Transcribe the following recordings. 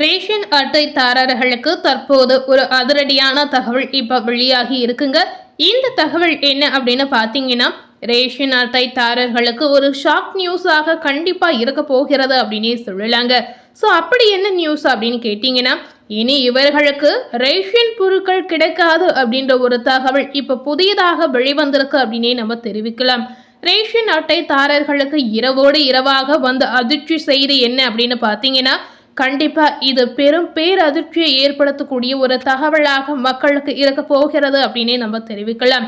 Ration அட்டைதாரர்களுக்கு தற்போது ஒரு அதிரடியான தகவல் இப்ப வெளியாகி இருக்குங்க. இந்த தகவல் என்ன அப்படின்னு பாத்தீங்கன்னா, ரேஷன் அட்டைதாரர்களுக்கு ஒரு ஷாக் நியூஸாக கண்டிப்பா இருக்க போகிறது அப்படின்னே சொல்லலாங்க. ஸோ அப்படி என்ன நியூஸ் அப்படின்னு கேட்டீங்கன்னா, இனி இவர்களுக்கு ரேஷன் பொருட்கள் கிடைக்காது அப்படின்ற ஒரு தகவல் இப்ப புதியதாக வெளிவந்திருக்கு அப்படின்னே நம்ம தெரிவிக்கலாம். ரேஷன் அட்டைதாரர்களுக்கு இரவோடு இரவாக வந்த அதிர்ச்சி செய்தி என்ன அப்படின்னு பாத்தீங்கன்னா, கண்டிப்பா இது பெரும் பேரதிர்ச்சியை ஏற்படுத்தக்கூடிய ஒரு தகவலாக மக்களுக்கு இருக்க போகிறது அப்படின்னே நம்ம தெரிவிக்கலாம்.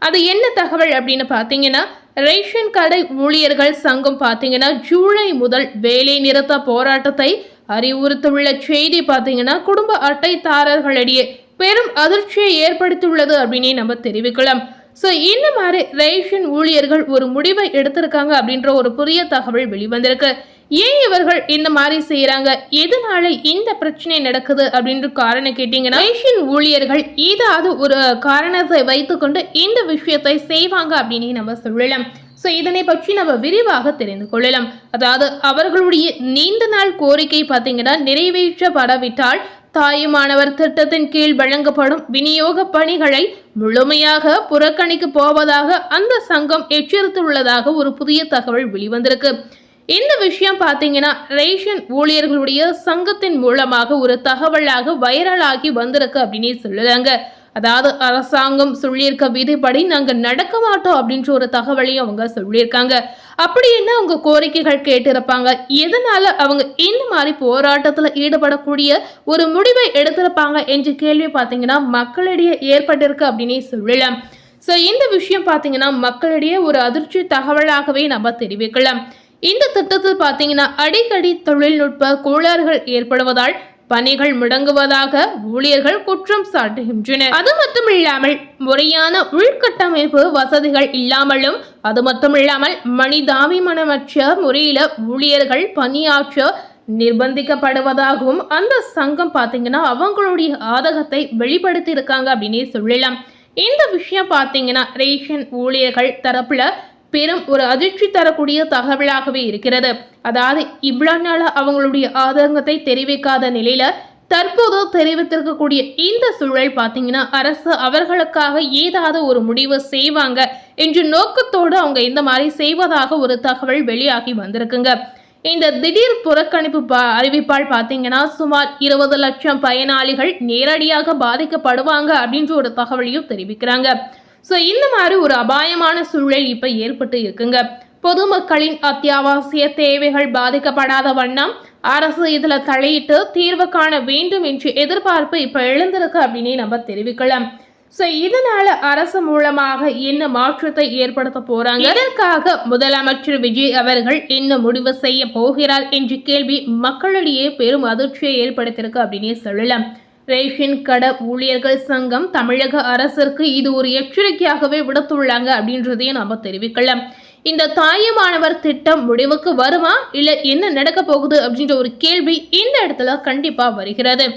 அது என்ன தகவல் அப்படின்னு பாத்தீங்கன்னா, ரேஷன் கடை ஊழியர்கள் சங்கம் பாத்தீங்கன்னா ஜூலை முதல் வேலை நிறுத்த போராட்டத்தை அறிவுறுத்தியுள்ள செய்தி பாத்தீங்கன்னா குடும்ப அட்டைதாரர்களிடையே பெரும் அதிர்ச்சியை ஏற்படுத்தியுள்ளது அப்படின்னே நம்ம தெரிவிக்கலாம். ஸோ இந்த மாதிரி ரேஷன் ஊழியர்கள் ஒரு முடிவை எடுத்திருக்காங்க அப்படின்ற ஒரு புதிய தகவல் வெளிவந்திருக்கு. ஏன் இவர்கள் இந்த மாதிரி செய்யறாங்க, எதனால இந்த பிரச்சனை நடக்குது அப்படின்ற காரணம் கேட்டீங்கன்னா, ரேஷன் ஊழியர்கள் ஏதாவது ஒரு காரணத்தை வைத்துக்கொண்டு இந்த விஷயத்தை செய்வாங்க அப்படின்னு நம்ம சொல்லலாம். ஸோ இதனை பற்றி நம்ம விரிவாக தெரிந்து கொள்ளலாம். அதாவது அவர்களுடைய நீண்ட நாள் கோரிக்கை பார்த்தீங்கன்னா நிறைவேற்றப்படாவிட்டால் தாயுமானவர் திட்டத்தின் கீழ் வழங்கப்படும் விநியோக பணிகளை முழுமையாக புறக்கணிக்க போவதாக அந்த சங்கம் எச்சரித்துள்ளதாக ஒரு புதிய தகவல் வெளிவந்திருக்கு. இந்த விஷயம் பார்த்தீங்கன்னா ரேஷன் ஊழியர்களுடைய சங்கத்தின் மூலமாக ஒரு தகவலாக வைரலாகி வந்திருக்கு அப்படின்னு சொல்லலாங்க. அதாவது அரசாங்கம் சொல்லியிருக்க விதிப்படி நாங்கள் நடக்க மாட்டோம் அப்படின்ற ஒரு தகவலையும் அவங்க சொல்லியிருக்காங்க. அப்படி என்ன அவங்க கோரிக்கைகள் கேட்டிருப்பாங்க, எதனால அவங்க இந்த மாதிரி போராட்டத்துல ஈடுபடக்கூடிய ஒரு முடிவை எடுத்திருப்பாங்க என்ற கேள்வி பார்த்தீங்கன்னா மக்களிடையே ஏற்பட்டிருக்கு அப்படின்னே சொல்லலாம். ஸோ இந்த விஷயம் பார்த்தீங்கன்னா மக்களிடையே ஒரு அதிர்ச்சி தகவலாகவே நம்ம தெரிவிக்கலாம். இந்த திட்டத்தில் பார்த்தீங்கன்னா அடிக்கடி தொழில்நுட்ப கோளாறுகள் ஏற்படுவதால் பணிகள் முடங்குவதாக ஊழியர்கள் குற்றம் சாட்டுகின்றனர். அது மட்டும் இல்லாமல் முறையான உள்கட்டமைப்பு வசதிகள் இல்லாமலும், அது மட்டும் இல்லாமல் மனிதாபிமானமற்ற முறையில ஊழியர்கள் பணியாற்ற நிர்பந்திக்கப்படுவதாகவும் அந்த சங்கம் பார்த்தீங்கன்னா அவங்களுடைய ஆதகத்தை வெளிப்படுத்தி இருக்காங்க அப்படின்னே சொல்லலாம். இந்த விஷயம் பார்த்தீங்கன்னா ரேஷன் ஊழியர்கள் தரப்புல பெரும் ஒரு அதிர்ச்சி தரக்கூடிய தகவலாகவே இருக்கிறது. அதாவது இவ்வளவு நாள அவங்களுடைய ஆதங்கத்தை தெரிவிக்காத நிலையில தற்போது தெரிவித்திருக்கக்கூடிய இந்த சூழல் பார்த்தீங்கன்னா அரசு அவர்களுக்காக ஏதாவது ஒரு முடிவு செய்வாங்க என்ற நோக்கத்தோடு அவங்க இந்த மாதிரி செய்வதாக ஒரு தகவல் வெளியாகி வந்திருக்குங்க. இந்த திடீர் புறக்கணிப்பு அறிவிப்பால் பார்த்தீங்கன்னா சுமார் 20 லட்சம் பயனாளிகள் நேரடியாக பாதிக்கப்படுவாங்க அப்படின்ற ஒரு தகவலையும் தெரிவிக்கிறாங்க. ஸோ இந்த மாதிரி ஒரு அபாயமான சூழல் இப்போ ஏற்பட்டு இருக்குங்க. பொதுமக்களின் அத்தியாவசிய தேவைகள் பாதிக்கப்படாத வண்ணம் அரசு இதுல தலையிட்டு தீர்வு காண வேண்டும் என்று எதிர்பார்ப்பு இப்போ எழுந்திருக்கு அப்படின்னு நம்ம தெரிவிக்கலாம். ஸோ இதனால அரசு மூலமாக என்ன மாற்றத்தை ஏற்படுத்த போறாங்க, இதற்காக முதலமைச்சர் விஜய் அவர்கள் என்ன முடிவு செய்ய போகிறார் என்ற கேள்வி மக்களிடையே பெரும் அதிர்ச்சியை ஏற்படுத்தியிருக்கு அப்படின்னே சொல்லலாம். ரேஷன் கடை ஊழியர்கள் சங்கம் தமிழக அரசிற்கு இது ஒரு எச்சரிக்கையாகவே விடுத்துள்ளாங்க அப்படின்றதையும் நம்ம தெரிவிக்கலாம். இந்த தாயுமானவர் திட்டம் முடிவுக்கு வருமா இல்ல என்ன நடக்க போகுது அப்படின்ற ஒரு கேள்வி இந்த இடத்துல கண்டிப்பா வருகிறது.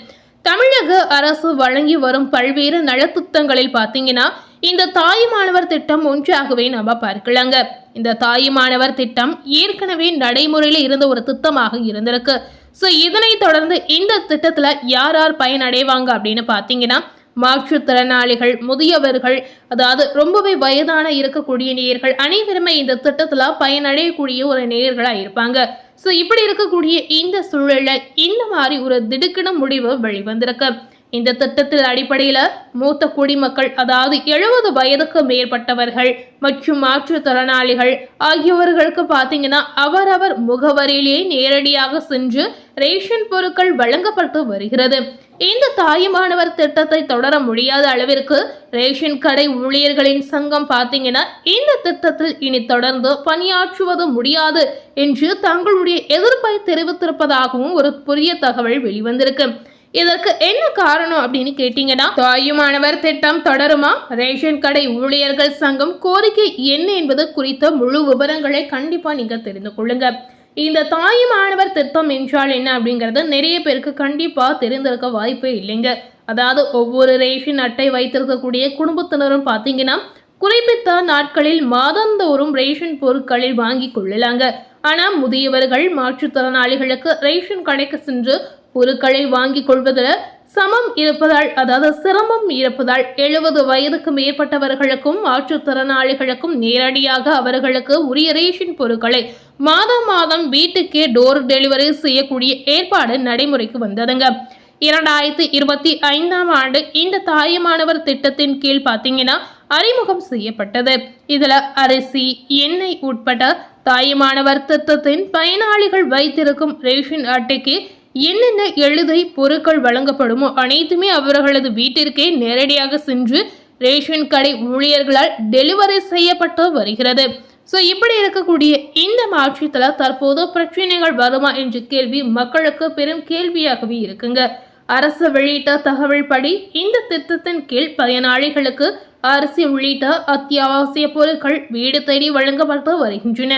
தமிழக அரசு வழங்கி வரும் பல்வேறு நலத்திட்டங்களில் பார்த்தீங்கன்னா இந்த தாயுமானவர் திட்டம் ஒன்றாகவே நம்ம பார்க்கலாங்க. இந்த தாயுமானவர் திட்டம் ஏற்கனவே நடைமுறையில் இருந்த ஒரு திட்டமாக இருந்திருக்கு. ஸோ இதனை தொடர்ந்து இந்த திட்டத்தில் யார் யார் பயனடைவாங்க அப்படின்னு பார்த்தீங்கன்னா மாற்றுத்திறனாளிகள், முதியவர்கள், அதாவது ரொம்பவே வயதான இருக்கக்கூடிய நேயர்கள் அனைவருமே இந்த திட்டத்தில் பயனடையக்கூடிய ஒரு நேயர்களாக இருப்பாங்க. ஸோ இப்படி இருக்கக்கூடிய இந்த சூழலில் இந்த மாதிரி ஒரு திடுக்கிட முடிவு வெளிவந்திருக்கு. இந்த திட்டத்தில் அடிப்படையில் மூத்த குடிமக்கள், அதாவது 70 வயதுக்கு மேற்பட்டவர்கள் மற்றும் மாற்றுத்திறனாளிகள் ஆகியவர்களுக்கு பார்த்தீங்கன்னா அவரவர் முகவரியிலேயே நேரடியாக சென்று ரேஷன் பொருட்கள் வழங்கப்பட்டு வருகிறது. இந்த தாயுமானவர் திட்டத்தை தொடர முடியாத அளவிற்கு ரேஷன் கடை ஊழியர்களின் சங்கம் பார்த்தீங்கன்னா இந்த திட்டத்தில் இனி தொடர்ந்து பணியாற்றுவது முடியாது என்று தங்களுடைய எதிர்ப்பை தெரிவித்திருப்பதாகவும் ஒரு புதிய தகவல் வெளிவந்திருக்கு. இதற்கு என்ன காரணம் அப்படின்னு கேட்டீங்கன்னா தாயுமானவர் திட்டம் தொடருமா, ரேஷன் கடை ஊழியர்கள் சங்கம் கோரிக்கை என்ன என்பது குறித்த முழு விவரங்களை கண்டிப்பா நீங்க தெரிந்து கொள்ளுங்க. இந்த தாயுமானவர் திட்டம் என்றால் என்ன அப்படிங்கிறது நிறைய பேருக்கு கண்டிப்பா தெரிந்திருக்க வாய்ப்பே இல்லைங்க. அதாவது ஒவ்வொரு ரேஷன் அட்டை வைத்திருக்கக்கூடிய குடும்பத்தினரும் பார்த்தீங்கன்னா குறிப்பிட்ட நாட்களில் மாதந்தோறும் ரேஷன் பொருட்களை வாங்கி கொள்ளலாங்க. ஆனா முதியவர்கள், மாற்றுத்திறனாளிகளுக்கு ரேஷன் கடைக்கு சென்று பொருட்களை வாங்கிக் கொள்வதில் சமம் இருப்பதால், அதாவது சிரமம் இருப்பதால் 70 வயதுக்கு மேற்பட்டவர்களுக்கும் மாற்றுத்திறனாளிகளுக்கும் நேரடியாக அவர்களுக்கு உரிய ரேஷன் பொருட்களை மாதம் மாதம் வீட்டுக்கே டோர் டெலிவரி செய்யக்கூடிய ஏற்பாடு நடைமுறைக்கு வந்ததுங்க. 2025ஆம் ஆண்டு இந்த தாயமானவர் திட்டத்தின் கீழ் பார்த்தீங்கன்னா அறிமுகம் செய்யப்பட்டது. இதுல அரிசி, எண்ணெய் உட்பட தாயமானவர் திட்டத்தின் பயனாளிகள் வைத்திருக்கும் ரேஷன் அட்டைக்கு என்னென்ன எழுதை பொருட்கள் வழங்கப்படுமோ அனைத்துமே அவர்களது வீட்டிற்கே நேரடியாக சென்று ரேஷன் கடை ஊழியர்களால் டெலிவரி செய்யப்பட்டு வருகிறது. ஸோ இப்படி இருக்கக்கூடிய இந்த மாற்றத்தில் தற்போது பிரச்சனைகள் வருமா என்ற கேள்வி மக்களுக்கு பெரும் கேள்வியாகவே இருக்குங்க. அரசு வெளியிட்ட தகவல் படி இந்த திட்டத்தின் கீழ் பயனாளிகளுக்கு அரிசி உள்ளிட்ட அத்தியாவசிய பொருட்கள் வீடு தேடி வழங்கப்பட்டு வருகின்றன.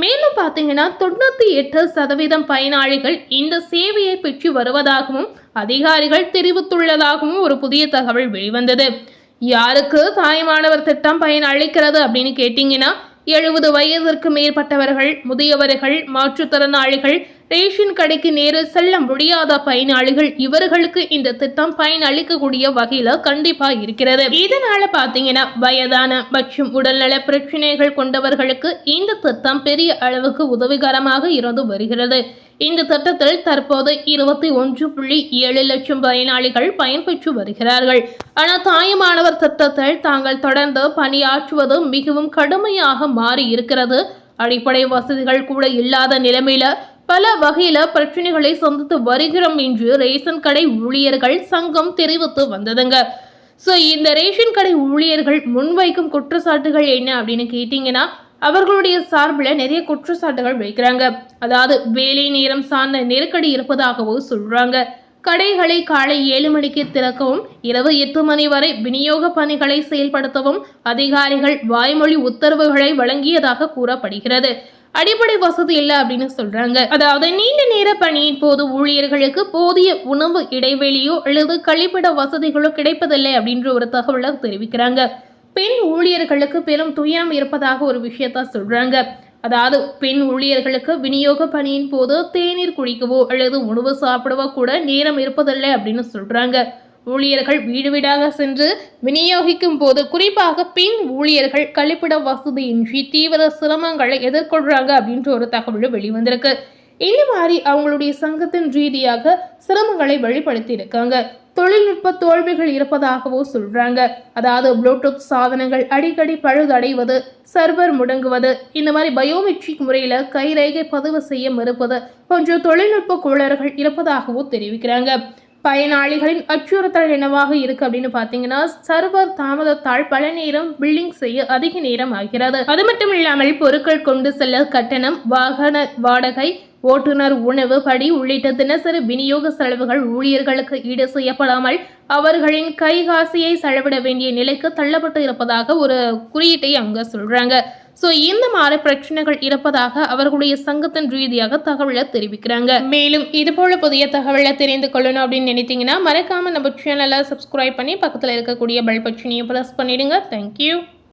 மேலும் பார்த்தீங்கன்னா 98% பயனாளிகள் இந்த சேவையை பெற்று வருவதாகவும் அதிகாரிகள் தெரிவித்துள்ளதாகவும் ஒரு புதிய தகவல் வெளிவந்தது. யாருக்கு தாயமானவர் திட்டம் பயன் அளிக்கிறது அப்படின்னு கேட்டீங்கன்னா 70 வயதிற்கு மேற்பட்டவர்கள், முதியவர்கள், மாற்றுத்திறனாளிகள், ரேஷன் கடைக்கு நேரில் செல்ல முடியாத பயனாளிகள், இவர்களுக்கு இந்த திட்டம் பயன் அளிக்கக்கூடிய வகையில கண்டிப்பா இருக்கிறது. இதனால பாத்தீங்கன்னா வயதான மற்றும் உடல்நல பிரச்சனைகள் கொண்டவர்களுக்கு இந்த திட்டம் பெரிய அளவுக்கு உதவிகரமாக இருந்து வருகிறது. இந்த திட்டத்தில் தற்போது 21.7 லட்சம் பயனாளிகள் பயன்பெற்று வருகிறார்கள். ஆனால் தாயமானவர் திட்டத்தில் தாங்கள் தொடர்ந்து பணியாற்றுவது மிகவும் கடுமையாக மாறி இருக்கிறது. அடிப்படை வசதிகள் கூட இல்லாத நிலைமையில பல வகையில பிரச்சனைகளை சந்தித்து வருகிறோம் என்று ரேஷன் கடை ஊழியர்கள் சங்கம் தெரிவித்து வந்ததுங்க. ஸோ இந்த ரேஷன் கடை ஊழியர்கள் முன்வைக்கும் குற்றச்சாட்டுகள் என்ன அப்படின்னு கேட்டீங்கன்னா, அவர்களுடைய சார்பில் நிறைய குற்றச்சாட்டுகள் வைக்கிறாங்க. அதாவது வேலை நேரம் சார்ந்த நெருக்கடி இருப்பதாகவும் சொல்றாங்க. கடைகளை காலை 7 மணிக்கு திறக்கவும் இரவு 8 மணி வரை விநியோக பணிகளை செயல்படுத்தவும் அதிகாரிகள் வாய்மொழி உத்தரவுகளை வழங்கியதாக கூறப்படுகிறது. அடிப்படை வசதி இல்லை அப்படின்னு சொல்றாங்க. அதாவது நீண்ட நேர பணியின் போது ஊழியர்களுக்கு போதிய உணவு இடைவெளியோ அல்லது கழிப்பிட வசதிகளோ கிடைப்பதில்லை அப்படின்ற ஒரு தகவலை தெரிவிக்கிறாங்க. பெண் ஊழியர்களுக்கு பெரும் துயரம் இருப்பதாக ஒரு விஷயத்த சொல்றாங்க. அதாவது பெண் ஊழியர்களுக்கு விநியோக பணியின் போது தேநீர் குடிக்கவோ அல்லது உணவு சாப்பிடவோ கூட நேரம் இருப்பதில்லை அப்படின்னு சொல்றாங்க. ஊழியர்கள் வீடு வீடாக சென்று விநியோகிக்கும் போது குறிப்பாக பெண் ஊழியர்கள் கழிப்பிட வசதியின்றி தீவிர சிரமங்களை எதிர்கொள்றாங்க அப்படின்ற ஒரு தகவல் வெளிவந்திருக்கு. இந்த மாதிரி அவங்களுடைய சங்கத்தின் ரீதியாக சிரமங்களை வெளிப்படுத்தி இருக்காங்க. தொழில்நுட்ப தோல்விகள் இருப்பதாகவும் சொல்றாங்க. அதாவது ப்ளூடூத் சாதனங்கள் அடிக்கடி பழுதடைவது, சர்வர் முடங்குவது, இந்த மாதிரி பயோமெட்ரிக் முறையில கைரேகை பதிவு செய்ய மறுப்பது போன்ற தொழில்நுட்ப கோளாறுகள் இருப்பதாகவும் தெரிவிக்கிறாங்க. பயனாளிகளின் அச்சுறுத்தல் என்னவாக இருக்கு அப்படின்னு பாத்தீங்கன்னா, சர்வர் தாமதத்தால் பல நேரம் பில்லிங் செய்ய அதிக நேரம் ஆகிறது. அது மட்டும் இல்லாமல் பொருட்கள் கொண்டு செல்ல கட்டணம், வாகன வாடகை, ஓட்டுநர் உணவு படி உள்ளிட்ட தினசரி விநியோக செலவுகள் ஊழியர்களுக்கு ஈடு செய்யப்படாமல் அவர்களின் கைகாசியை செலவிட வேண்டிய நிலைக்கு தள்ளப்பட்டு இருப்பதாக ஒரு குறியீட்டை அவங்க சொல்றாங்க. ஸோ இந்த மாதிரி பிரச்சனைகள் இருப்பதாக அவர்களுடைய சங்கத்தின் ரீதியாக தகவலை தெரிவிக்கிறாங்க. மேலும் இது போல புதிய தகவலை தெரிந்து கொள்ளணும் அப்படின்னு நினைத்தீங்கன்னா மறக்காம நம்ம சேனலை சப்ஸ்கிரைப் பண்ணி பக்கத்தில் இருக்கக்கூடிய பெல் பட்டனையும் பிரஸ் பண்ணிடுங்க. தேங்க்யூ.